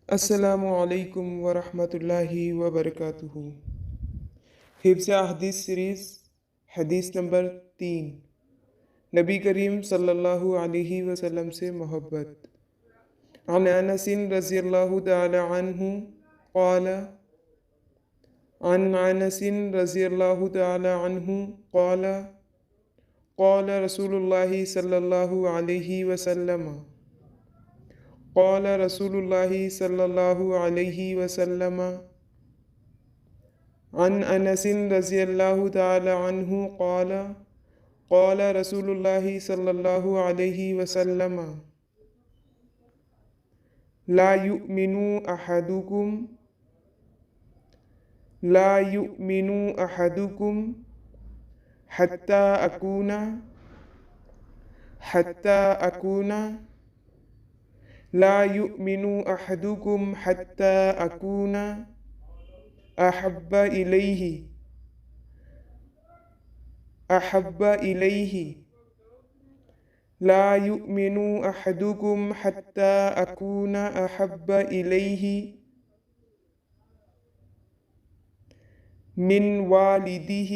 السلام علیکم ورحمۃ اللہ وبرکاتہ۔ حفظ احادیث سیریز حدیث نمبر 3، نبی کریم صلی اللہ علیہ وسلم سے محبت۔ عن انس رضی اللہ تعالی عنہ قال عن انس رضی اللہ تعالی عنہ قال قال رسول اللہ صلی اللہ علیہ وسلم قال رسول اللہ صلی اللہ علیہ وسلم عن انس رضی اللہ تعالی عنہ قال قال رسول اللہ صلی اللہ علیہ وسلم لا يؤمن احدكم حتى أكون لا يؤمن أحدكم حتى أكون أحب إليه لا يؤمن أحدكم حتى أكون أحب إليه من والده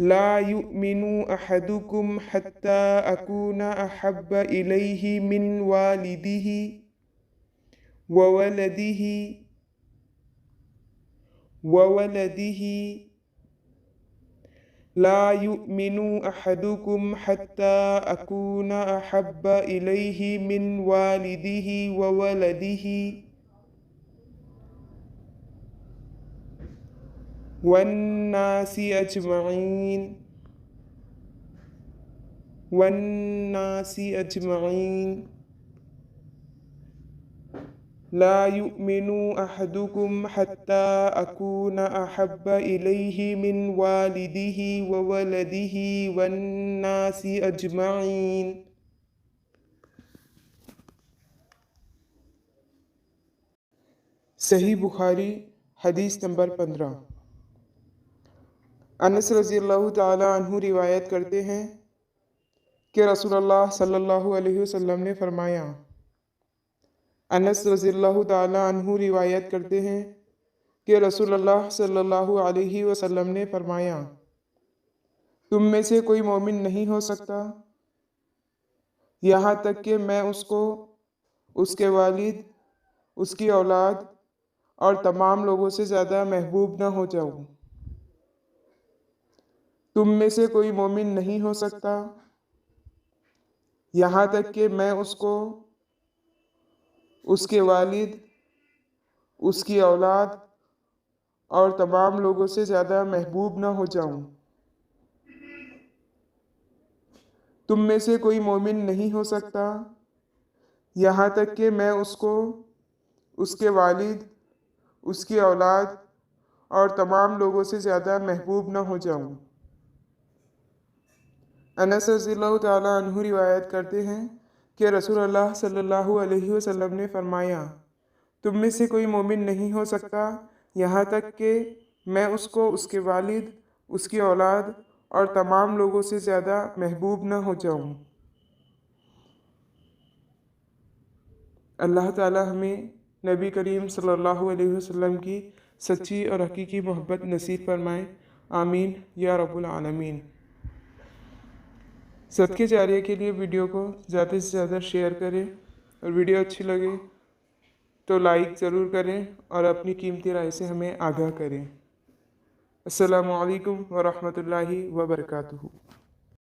لا يؤمن أحدكم حتى أكون أحب إليه من والده وولده لا يؤمن أحدكم حتى أكون أحب إليه من والده وولده والناس أجمعين لا يؤمن أحدكم حتى أكون أحب إليه من والده وولده والناس أجمعين۔ صحیح بخاری حدیث نمبر 15۔ انس رضی اللہ تعالی عنہ روایت کرتے ہیں کہ رسول اللہ صلی اللہ علیہ وسلم نے فرمایا۔ انس رضی اللہ تعالی عنہ روایت کرتے ہیں کہ رسول اللہ صلی اللہ علیہ وسلم نے فرمایا، تم میں سے کوئی مومن نہیں ہو سکتا یہاں تک کہ میں اس کو، اس کے والد، اس کی اولاد اور تمام لوگوں سے زیادہ محبوب نہ ہو جاؤں۔ تم میں سے کوئی مومن نہیں ہو سکتا یہاں تک کہ میں اس کو، اس کے والد، اس کی اولاد اور تمام لوگوں سے زیادہ محبوب نہ ہو جاؤں۔ تم میں سے کوئی مومن نہیں ہو سکتا یہاں تک کہ میں اس کو، اس کے والد، اس کی اولاد اور تمام لوگوں سے زیادہ محبوب نہ ہو جاؤں۔ انس رضی اللہ تعالیٰ عنہ روایت کرتے ہیں کہ رسول اللہ صلی اللہ علیہ وسلم نے فرمایا، تم میں سے کوئی مومن نہیں ہو سکتا یہاں تک کہ میں اس کو، اس کے والد، اس کی اولاد اور تمام لوگوں سے زیادہ محبوب نہ ہو جاؤں۔ اللہ تعالیٰ ہمیں نبی کریم صلی اللہ علیہ وسلم کی سچی اور حقیقی محبت نصیب فرمائے، آمین یا رب العالمین۔ صدقے جاریہ کے لیے ویڈیو کو زیادہ سے زیادہ شیئر کریں، اور ویڈیو اچھی لگے تو لائک ضرور کریں اور اپنی قیمتی رائے سے ہمیں آگاہ کریں۔ السلام علیکم ورحمۃ اللہ وبرکاتہ۔